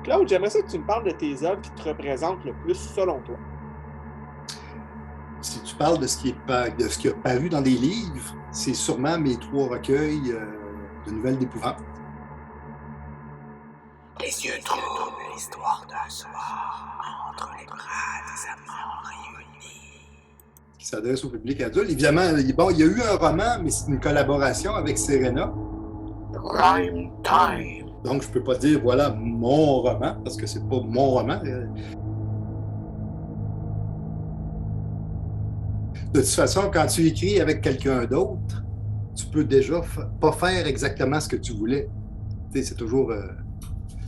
Claude, j'aimerais ça que tu me parles de tes œuvres qui te représentent le plus selon toi. Si tu parles de ce qui a paru dans des livres, c'est sûrement mes 3 recueils de nouvelles d'épouvante. Les yeux troublent, l'histoire d'un soir entre les bras des amants réunis. Qui s'adresse au public adulte. Évidemment, bon, il y a eu un roman, mais c'est une collaboration avec Serena. Prime time. Donc, je ne peux pas dire, voilà, mon roman, parce que c'est pas mon roman. De toute façon, quand tu écris avec quelqu'un d'autre, tu peux déjà pas faire exactement ce que tu voulais. Tu sais, c'est toujours...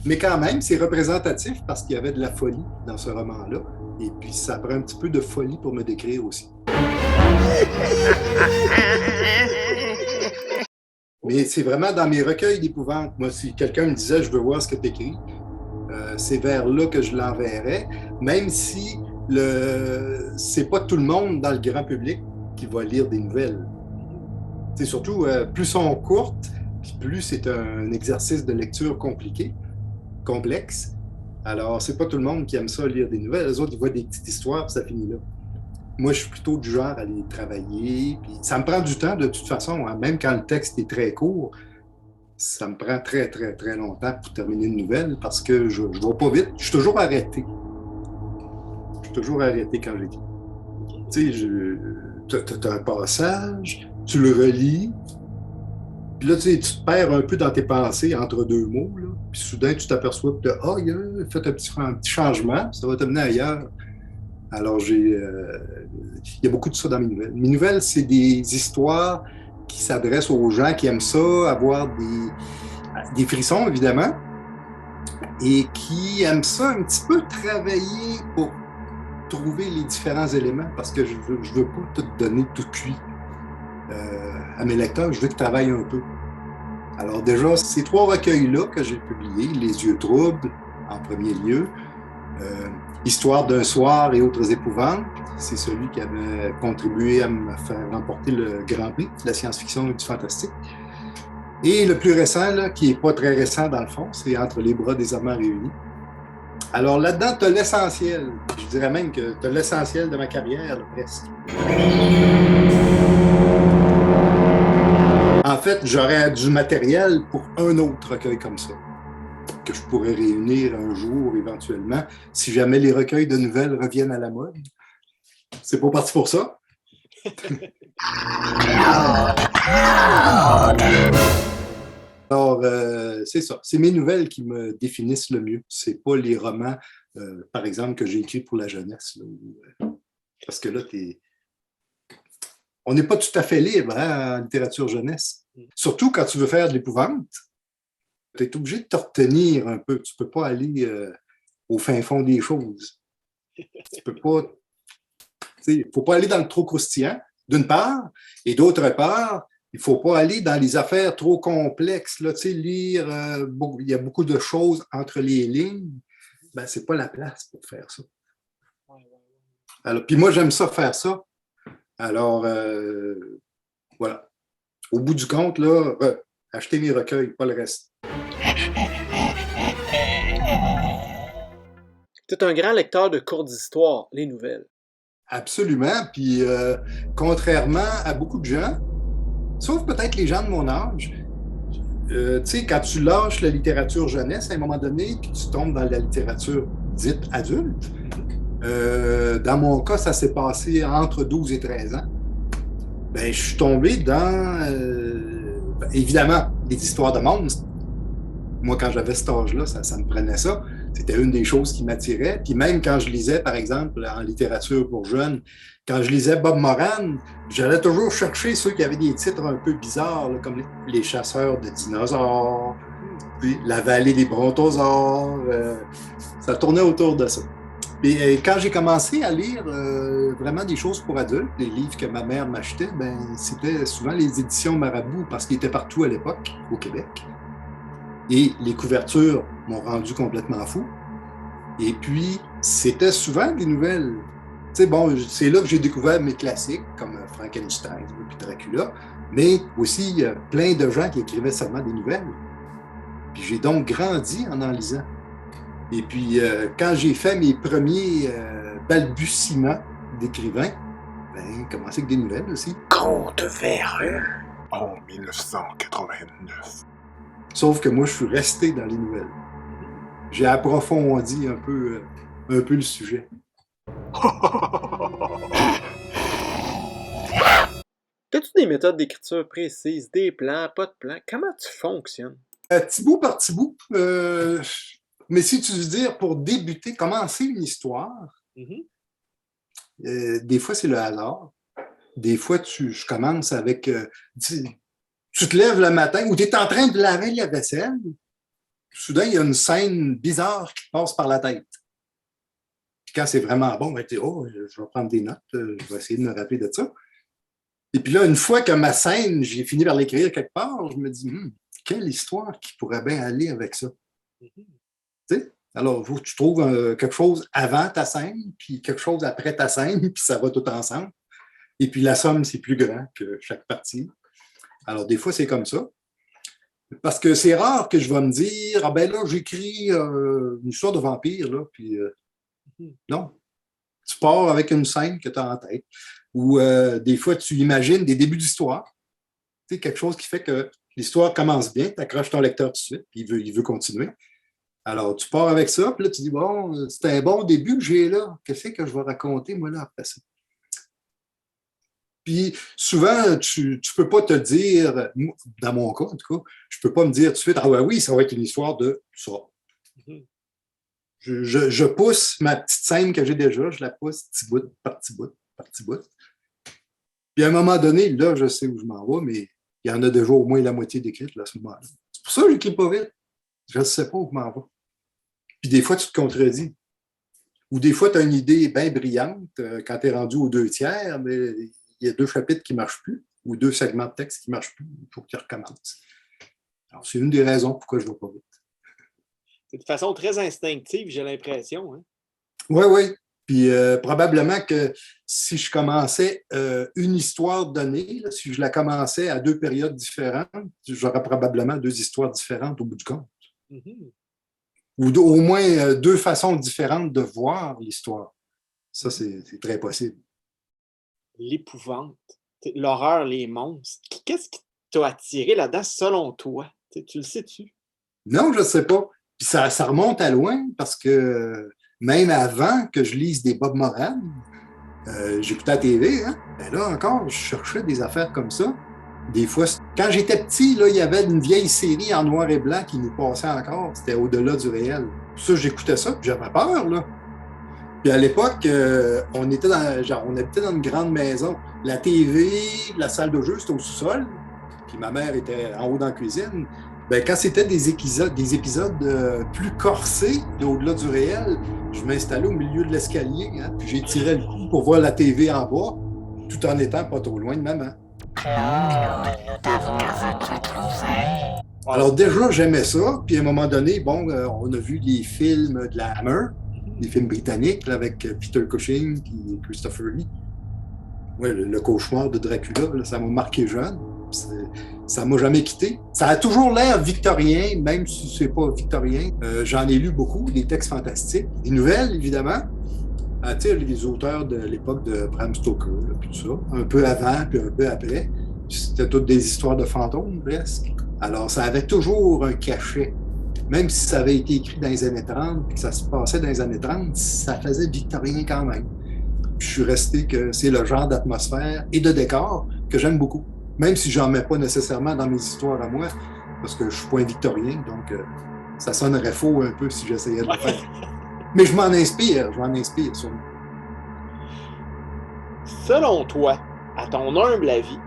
Mais quand même, c'est représentatif parce qu'il y avait de la folie dans ce roman-là. Et puis, ça prend un petit peu de folie pour me décrire aussi. Mais c'est vraiment dans mes recueils d'épouvante. Moi, si quelqu'un me disait « je veux voir ce que tu écris », c'est vers là que je l'enverrais, même si c'est pas tout le monde dans le grand public qui va lire des nouvelles. C'est surtout, plus sont courtes, plus c'est un exercice de lecture compliqué, complexe. Alors, c'est pas tout le monde qui aime ça, lire des nouvelles. Les autres, ils voient des petites histoires, puis ça finit là. Moi, je suis plutôt du genre à les travailler. Puis ça me prend du temps, de toute façon, hein, même quand le texte est très court, ça me prend très, très, très longtemps pour terminer une nouvelle parce que je ne vais pas vite. Je suis toujours arrêté. Je suis toujours arrêté quand j'écris. Tu sais, tu as un passage, tu le relis, puis là, tu te perds un peu dans tes pensées entre 2 mots, là, puis soudain, tu t'aperçois que il a fait un petit changement, ça va t'amener ailleurs. Alors, il y a beaucoup de ça dans mes nouvelles. Mes nouvelles, c'est des histoires qui s'adressent aux gens qui aiment ça, avoir des frissons, évidemment, et qui aiment ça un petit peu travailler pour trouver les différents éléments, parce que je veux pas tout donner tout cuit à mes lecteurs, je veux qu'ils travaillent un peu. Alors déjà, ces 3 recueils-là que j'ai publiés, Les yeux troubles, en premier lieu, Histoire d'un soir et autres épouvantes, c'est celui qui avait contribué à me faire remporter le Grand Prix de la science-fiction et du fantastique. Et le plus récent, là, qui n'est pas très récent dans le fond, c'est Entre les bras des amants réunis. Alors là-dedans, tu as l'essentiel. Je dirais même que tu as l'essentiel de ma carrière, là, presque. En fait, j'aurais du matériel pour un autre recueil comme ça, que je pourrais réunir un jour éventuellement, si jamais les recueils de nouvelles reviennent à la mode. C'est pas parti pour ça. Alors, c'est ça. C'est mes nouvelles qui me définissent le mieux. C'est pas les romans, par exemple, que j'ai écrits pour la jeunesse. Là, parce que là, on n'est pas tout à fait libre, hein, en littérature jeunesse. Surtout quand tu veux faire de l'épouvante. Tu es obligé de te retenir un peu. Tu ne peux pas aller au fin fond des choses. Tu peux pas... Il ne faut pas aller dans le trop croustillant, d'une part, et d'autre part, il ne faut pas aller dans les affaires trop complexes. Là, lire, il y a beaucoup de choses entre les lignes. Ben, ce n'est pas la place pour faire ça. Alors, puis moi, j'aime ça faire ça. Alors, voilà. Au bout du compte, là, achetez mes recueils, pas le reste. Tu es un grand lecteur de courtes histoires, les nouvelles. Absolument. Puis, contrairement à beaucoup de gens, sauf peut-être les gens de mon âge, tu sais, quand tu lâches la littérature jeunesse, à un moment donné, puis tu tombes dans la littérature dite adulte, dans mon cas, ça s'est passé entre 12 et 13 ans. Ben, je suis tombé dans, évidemment, des histoires de monstres. Moi, quand j'avais cet âge-là, ça me prenait ça. C'était une des choses qui m'attirait. Puis même quand je lisais, par exemple, en littérature pour jeunes, quand je lisais Bob Moran, j'allais toujours chercher ceux qui avaient des titres un peu bizarres, là, comme Les chasseurs de dinosaures, puis La vallée des brontosaures. Ça tournait autour de ça. Et quand j'ai commencé à lire vraiment des choses pour adultes, les livres que ma mère m'achetait, ben, c'était souvent les éditions Marabout, parce qu'ils étaient partout à l'époque, au Québec. Et les couvertures m'ont rendu complètement fou. Et puis, c'était souvent des nouvelles. Tu sais, bon, c'est là que j'ai découvert mes classiques, comme Frankenstein puis Dracula, mais aussi il y a plein de gens qui écrivaient seulement des nouvelles. Puis j'ai donc grandi en lisant. Et puis, quand j'ai fait mes premiers balbutiements d'écrivain, ben, commencé avec des nouvelles aussi. Conte Véreux. En 1989. Sauf que moi, je suis resté dans les nouvelles. J'ai approfondi un peu le sujet. As-tu des méthodes d'écriture précises, des plans, pas de plans? Comment tu fonctionnes? Petit bout par petit bout. Mais si tu veux dire, pour débuter, commencer une histoire, des fois, c'est le hasard. Des fois, je commence avec... tu te lèves le matin ou tu es en train de laver la vaisselle. Soudain, il y a une scène bizarre qui te passe par la tête. Puis quand c'est vraiment bon, ben, tu dis, oh, je vais prendre des notes, je vais essayer de me rappeler de ça. Et puis là, une fois que ma scène, j'ai fini par l'écrire quelque part, je me dis, quelle histoire qui pourrait bien aller avec ça? Tu sais? Alors, tu trouves quelque chose avant ta scène, puis quelque chose après ta scène, puis ça va tout ensemble. Et puis la somme, c'est plus grand que chaque partie. Alors, des fois, c'est comme ça. Parce que c'est rare que je vais me dire, ah ben là, j'écris une histoire de vampire, là, puis non. Tu pars avec une scène que tu as en tête. Ou des fois, tu imagines des débuts d'histoire. Tu sais, quelque chose qui fait que l'histoire commence bien, tu accroches ton lecteur tout de suite, puis il veut continuer. Alors, tu pars avec ça, puis là, tu dis, bon, c'est un bon début que j'ai là. Qu'est-ce que je vais raconter, moi, là, après ça? Puis souvent, tu ne peux pas te dire, dans mon cas, en tout cas, je ne peux pas me dire tout de suite, ah ouais, oui, ça va être une histoire de ça. Je pousse ma petite scène que j'ai déjà, je la pousse petit bout par petit bout par petit bout. Puis à un moment donné, là, je sais où je m'en vais, mais il y en a déjà au moins la moitié d'écrite là, à ce moment-là. C'est pour ça que je n'écris pas vite. Je ne sais pas où je m'en vais. Puis des fois, tu te contredis. Ou des fois, tu as une idée bien brillante quand tu es rendu aux 2/3, mais il y a 2 chapitres qui ne marchent plus ou 2 segments de texte qui ne marchent plus. Il faut que tu recommences. Alors, c'est une des raisons pourquoi je ne vais pas vite. C'est de façon très instinctive, j'ai l'impression. Hein? Oui, oui. Puis probablement que si je commençais une histoire donnée, là, si je la commençais à 2 périodes différentes, j'aurais probablement 2 histoires différentes au bout du compte. Ou au moins 2 façons différentes de voir l'histoire. Ça, c'est très possible. L'épouvante, l'horreur, les monstres. Qu'est-ce qui t'a attiré là-dedans selon toi? Tu le sais-tu? Non, je ne sais pas. Puis ça remonte à loin parce que même avant que je lise des Bob Moran, j'écoutais la TV, hein? Ben là encore, je cherchais des affaires comme ça. Des fois, quand j'étais petit, là, il y avait une vieille série en noir et blanc qui nous passait encore. C'était Au-delà du réel. Ça, j'écoutais ça, puis j'avais peur, là. Puis à l'époque, on habitait dans une grande maison. La TV, la salle de jeu, c'était au sous-sol. Puis ma mère était en haut dans la cuisine. Ben, quand c'était des épisodes plus corsés, au-delà du réel, je m'installais au milieu de l'escalier, hein, puis j'ai tiré le coup pour voir la TV en bas, tout en étant pas trop loin de maman. Alors déjà, j'aimais ça, puis à un moment donné, bon, on a vu les films de la Hammer, les films britanniques là, avec Peter Cushing et Christopher Lee. Ouais, le cauchemar de Dracula, là, ça m'a marqué jeune. Ça ne m'a jamais quitté. Ça a toujours l'air victorien, même si ce n'est pas victorien. J'en ai lu beaucoup, des textes fantastiques, des nouvelles, évidemment. Tu sais, les auteurs de l'époque de Bram Stoker, là, puis tout ça. Un peu avant, puis un peu après. C'était toutes des histoires de fantômes, presque. Alors, ça avait toujours un cachet. Même si ça avait été écrit dans les années 30, puis que ça se passait dans les années 30, ça faisait victorien quand même. Puis je suis resté que c'est le genre d'atmosphère et de décor que j'aime beaucoup. Même si je n'en mets pas nécessairement dans mes histoires à moi, parce que je ne suis pas un victorien, donc ça sonnerait faux un peu si j'essayais de le faire. Mais je m'en inspire sûrement. Selon toi, à ton humble avis,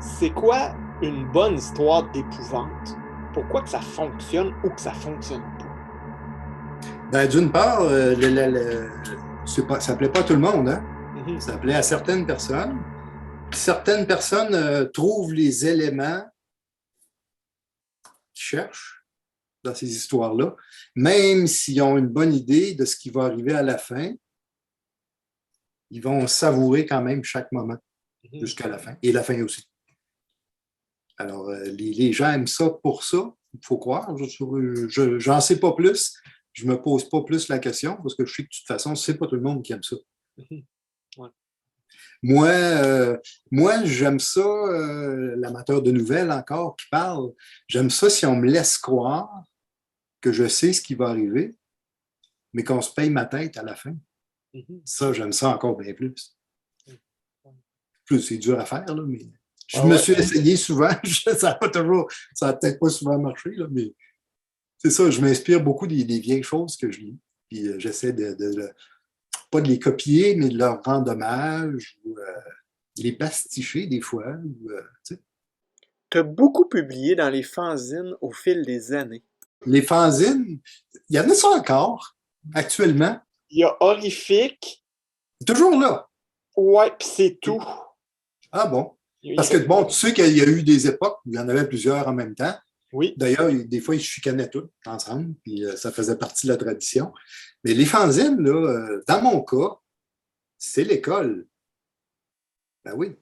c'est quoi une bonne histoire d'épouvante? Pourquoi que ça fonctionne ou que ça ne fonctionne pas? Ben, d'une part, ça ne plaît pas à tout le monde, hein? Ça plaît à certaines personnes. Certaines personnes trouvent les éléments qu'ils cherchent dans ces histoires-là, même s'ils ont une bonne idée de ce qui va arriver à la fin, ils vont savourer quand même chaque moment jusqu'à la fin, et la fin aussi. Alors, les gens aiment ça pour ça, il faut croire. J'en sais pas plus, je me pose pas plus la question parce que je sais que de toute façon, c'est pas tout le monde qui aime ça. Ouais. Moi, j'aime ça, l'amateur de nouvelles encore qui parle, j'aime ça si on me laisse croire que je sais ce qui va arriver, mais qu'on se paye ma tête à la fin. Ça, j'aime ça encore bien plus. Plus, c'est dur à faire, là, mais je me suis essayé souvent. Ça n'a peut-être pas souvent marché, là, mais c'est ça, je m'inspire beaucoup des vieilles choses que je lis. Puis j'essaie pas de les copier, mais de leur rendre hommage ou les pasticher des fois. Tu sais. Tu as beaucoup publié dans les fanzines au fil des années. Les fanzines, il y en a ça encore, actuellement. Il y a Horrifique. Toujours là. Ouais, puis c'est tout. Ah bon? Parce que, bon, tu sais qu'il y a eu des époques où il y en avait plusieurs en même temps. Oui. D'ailleurs, des fois, ils se chicanaient tous ensemble, puis ça faisait partie de la tradition. Mais les fanzines, là, dans mon cas, c'est l'école. Ben oui.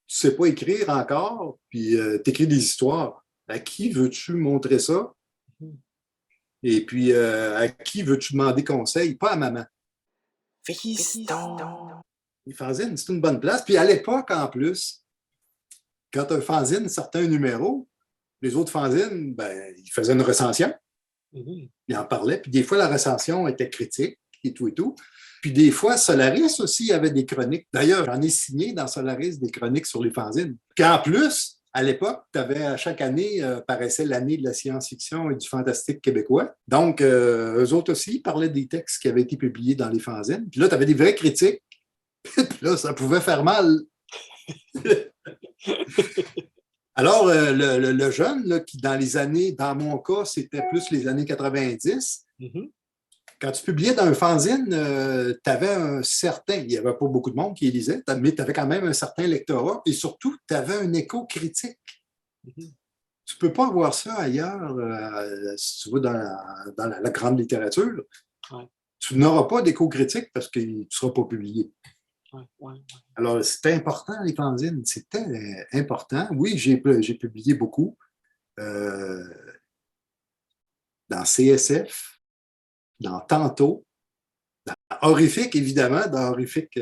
Tu sais pas écrire encore, puis tu écris des histoires. À qui veux-tu montrer ça? Et puis, à qui veux-tu demander conseil? Pas à maman. Fiston. Les fanzines, c'est une bonne place. Puis à l'époque, en plus, quand un fanzine sortait un numéro, les autres fanzines, ben, ils faisaient une recension. Ils en parlaient. Puis des fois, la recension était critique et tout et tout. Puis des fois, Solaris aussi avait des chroniques. D'ailleurs, j'en ai signé dans Solaris des chroniques sur les fanzines. Puis en plus, à l'époque, à chaque année, paraissait l'année de la science-fiction et du fantastique québécois. Donc, eux autres aussi parlaient des textes qui avaient été publiés dans les fanzines. Puis là, tu avais des vraies critiques. Puis là, ça pouvait faire mal. Alors, le jeune, là, qui dans les années, dans mon cas, c'était plus les années 90, quand tu publiais dans un fanzine, tu avais un certain, il n'y avait pas beaucoup de monde qui les lisait, mais tu avais quand même un certain lectorat et surtout, tu avais un écho critique. Tu ne peux pas avoir ça ailleurs, si tu vas dans la grande littérature. Ouais. Tu n'auras pas d'écho critique parce que tu ne seras pas publié. Ouais. Alors, c'était important, les fanzines. C'était important. Oui, j'ai publié beaucoup dans CSF, dans Tantôt, dans Horrifique, évidemment. Dans Horrifique,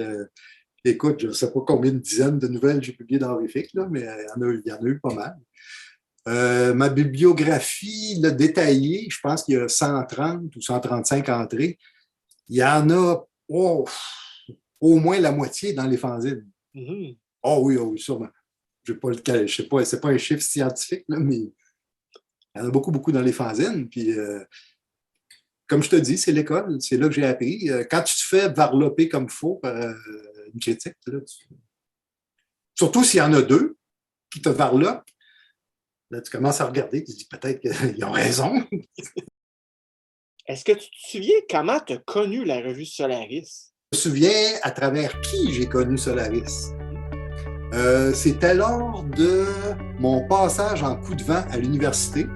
écoute, je ne sais pas combien de dizaines de nouvelles j'ai publiées dans Horrifique, là, mais il y en a eu pas mal. Ma bibliographie là, détaillée, je pense qu'il y a 130 ou 135 entrées. Il y en a au moins la moitié dans les fanzines. Oh oui, sûrement. Je ne sais pas, c'est pas un chiffre scientifique, là, mais il y en a beaucoup dans les fanzines. Puis, comme je te dis, c'est l'école, c'est là que j'ai appris. Quand tu te fais varloper comme il faut par une critique, là, surtout s'il y en a deux qui te varlopent, là, tu commences à regarder, tu te dis peut-être qu'ils ont raison. Est-ce que tu te souviens comment tu as connu la revue Solaris? Je me souviens à travers qui j'ai connu Solaris. C'était lors de mon passage en coup de vent à l'université. Là,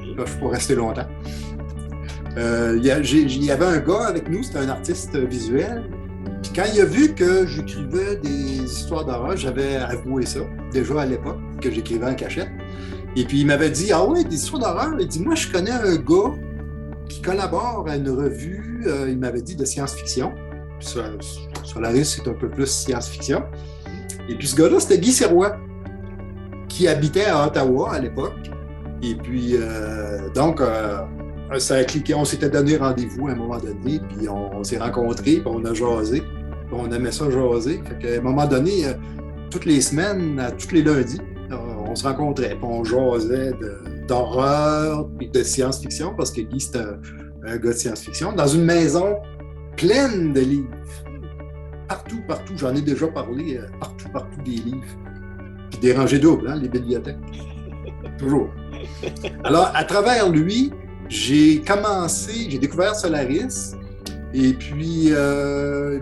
je ne peux pas rester longtemps. Il y avait un gars avec nous, c'était un artiste visuel. Puis quand il a vu que j'écrivais des histoires d'horreur, j'avais avoué ça, déjà à l'époque, que j'écrivais en cachette. Et puis il m'avait dit « Ah ouais, des histoires d'horreur? » Il dit « Moi, je connais un gars qui collabore à une revue, il m'avait dit, de science-fiction. Solaris, c'est un peu plus science-fiction. Et puis ce gars-là, c'était Guy Sirois, qui habitait à Ottawa à l'époque. Et puis, donc, ça a cliqué. On s'était donné rendez-vous à un moment donné, puis on s'est rencontrés, puis on a jasé. Puis on aimait ça jaser. Fait qu'à un moment donné, toutes les semaines, tous les lundis, on se rencontrait, puis on jasait d'horreur, puis de science-fiction, parce que Guy, c'était un gars de science-fiction, dans une maison pleine de livres. Partout, j'en ai déjà parlé, partout des livres. Puis des rangées doubles, hein, les bibliothèques. Toujours. Alors, à travers lui, j'ai découvert Solaris, et puis,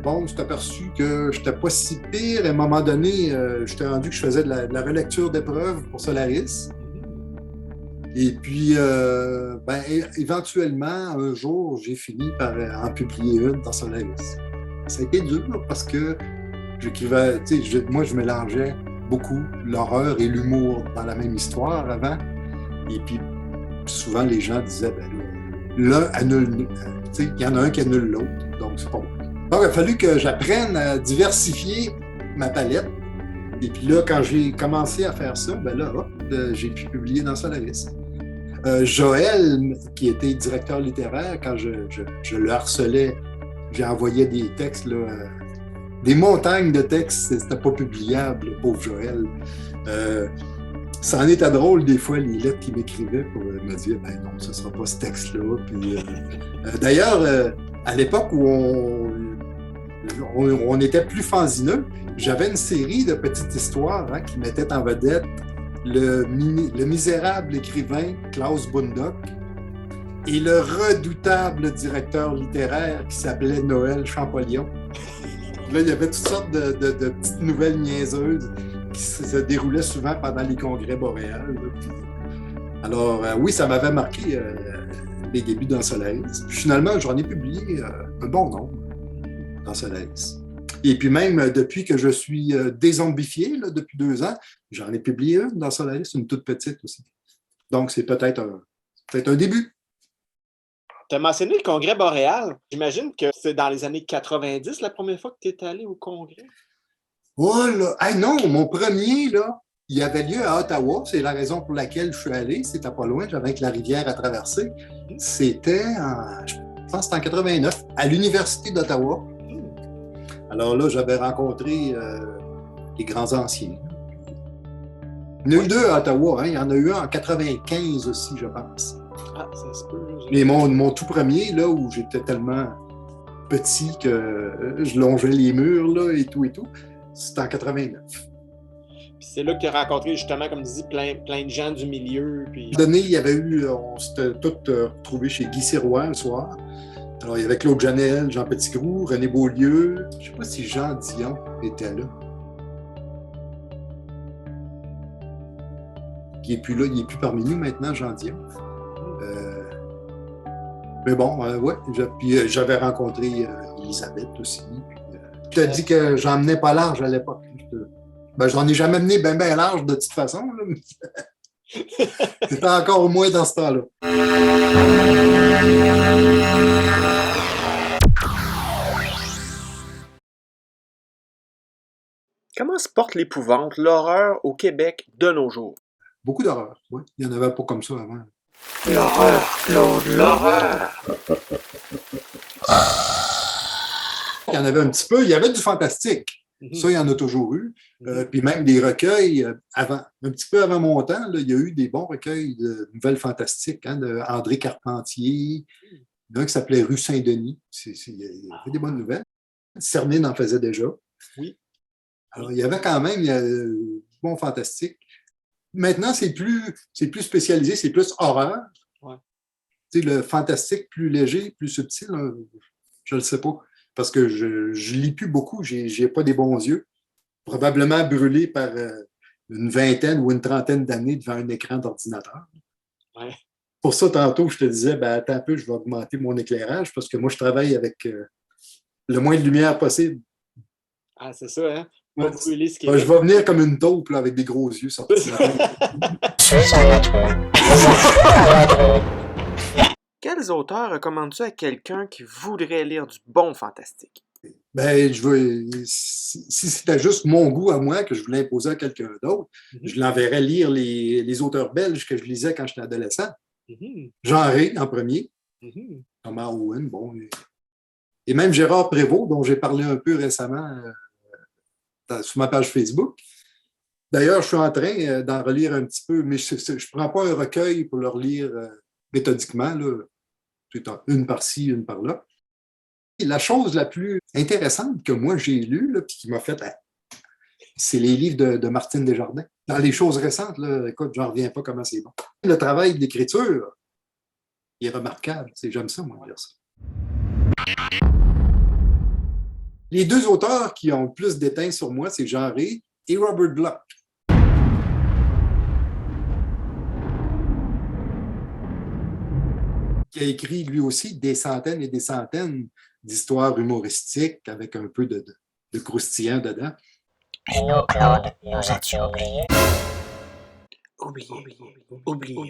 bon, je suis aperçu que je n'étais pas si pire. À un moment donné, j'étais rendu que je faisais de la relecture d'épreuves pour Solaris. Et puis, éventuellement, un jour, j'ai fini par en publier une dans Solaris. Ça a été dur parce que j'écrivais, moi, je mélangeais beaucoup l'horreur et l'humour dans la même histoire avant. Et puis, souvent, les gens disaient, l'un annule, tu sais, il y en a un qui annule l'autre, donc c'est pas bon. Donc, il a fallu que j'apprenne à diversifier ma palette. Et puis là, quand j'ai commencé à faire ça, ben là, hop, j'ai pu publier dans Solaris. Joël, qui était directeur littéraire, quand je le harcelais, j'ai envoyé des textes, là, des montagnes de textes, c'était pas publiable, le pauvre Joël. Ça en était drôle, des fois, les lettres qu'il m'écrivait pour me dire, ben non, ce sera pas ce texte-là. Puis, d'ailleurs, à l'époque où on était plus fanzineux, j'avais une série de petites histoires qui mettaient en vedette le misérable écrivain Klaus Bundock et le redoutable directeur littéraire qui s'appelait Noël Champollion. Là, il y avait toutes sortes de petites nouvelles niaiseuses qui se déroulaient souvent pendant les congrès boréals. Alors, oui, ça m'avait marqué les débuts dans Solaris. Finalement, j'en ai publié un bon nombre dans Solaris. Et puis même, depuis que je suis dézombifié, là, depuis 2 ans, j'en ai publié une dans Solaris, une toute petite aussi. Donc, c'est peut-être un début. Tu as mentionné le congrès boréal. J'imagine que c'est dans les années 90 la première fois que tu es allé au congrès. Oh là! Hey, non, mon premier, là, il avait lieu à Ottawa. C'est la raison pour laquelle je suis allé. C'était pas loin, j'avais que la rivière à traverser. C'était, je pense que c'était en 89, à l'Université d'Ottawa. Alors là, j'avais rencontré les grands anciens. Il y en a eu 2 à Ottawa, hein. Il y en a eu un en 95 aussi, je pense. Ah, ça se peut. Mais mon tout premier, là, où j'étais tellement petit que je longeais les murs, là, et tout, c'était en 89. Puis c'est là que tu as rencontré, justement, comme tu dis, plein de gens du milieu. Puis... À un moment donné, il y avait eu, on s'était tous retrouvés chez Guy Sirois le soir. Alors, il y avait Claude Janel, Jean Petitgrou, René Beaulieu. Je ne sais pas si Jean Dion était là. Il n'est plus là, il n'est plus parmi nous maintenant, Jean Dion. Mais bon, ouais. Puis j'avais rencontré Elisabeth aussi. Je te dis que j'en menais pas large à l'époque. J'en ai jamais mené bien large de toute façon. Là, mais... C'était encore au moins dans ce temps-là. Comment se porte l'épouvante, l'horreur au Québec de nos jours? Beaucoup d'horreur, oui. Il n'y en avait pas comme ça avant. L'horreur, Claude, l'horreur! Il y en avait un petit peu. Il y avait du fantastique. Ça, il y en a toujours eu. Puis même des recueils, un petit peu avant mon temps, là, il y a eu des bons recueils de nouvelles fantastiques, de André Carpentier, d'un qui s'appelait Rue Saint-Denis. Il y avait des bonnes nouvelles. Cernine en faisait déjà. Oui. Alors, il y avait quand même du bon fantastique. Maintenant, c'est plus spécialisé, c'est plus horreur. Ouais. Tu sais, le fantastique plus léger, plus subtil, je ne le sais pas. Parce que je lis plus beaucoup, j'ai pas des bons yeux. Probablement brûlé par une vingtaine ou une trentaine d'années devant un écran d'ordinateur. Ouais. Pour ça, tantôt, je te disais, attends un peu, je vais augmenter mon éclairage parce que moi, je travaille avec le moins de lumière possible. Ah, c'est ça, hein? Ouais. Brûler ce qui Je vais venir comme une taupe là, avec des gros yeux sortis. Quels auteurs recommandes-tu à quelqu'un qui voudrait lire du bon fantastique? Si c'était juste mon goût à moi que je voulais imposer à quelqu'un d'autre, je l'enverrais lire les auteurs belges que je lisais quand j'étais adolescent. Jean Rey en premier, Thomas Owen, bon, et même Gérard Prévost, dont j'ai parlé un peu récemment sur ma page Facebook. D'ailleurs, je suis en train d'en relire un petit peu, mais je ne prends pas un recueil pour le relire méthodiquement, là, une par-ci, une par-là. Et la chose la plus intéressante que moi j'ai lue, là, puis qui m'a fait, c'est les livres de Martine Desjardins. Dans les choses récentes, là, écoute, j'en reviens pas comment c'est bon. Le travail d'écriture, il est remarquable. J'aime ça, moi, dire ça. Les 2 auteurs qui ont le plus d'étain sur moi, c'est Jean Rey et Robert Bloch. Qui a écrit lui aussi des centaines et des centaines d'histoires humoristiques avec un peu de croustillant dedans. Et nous, Claude, nous as-tu oubliés? Oublié.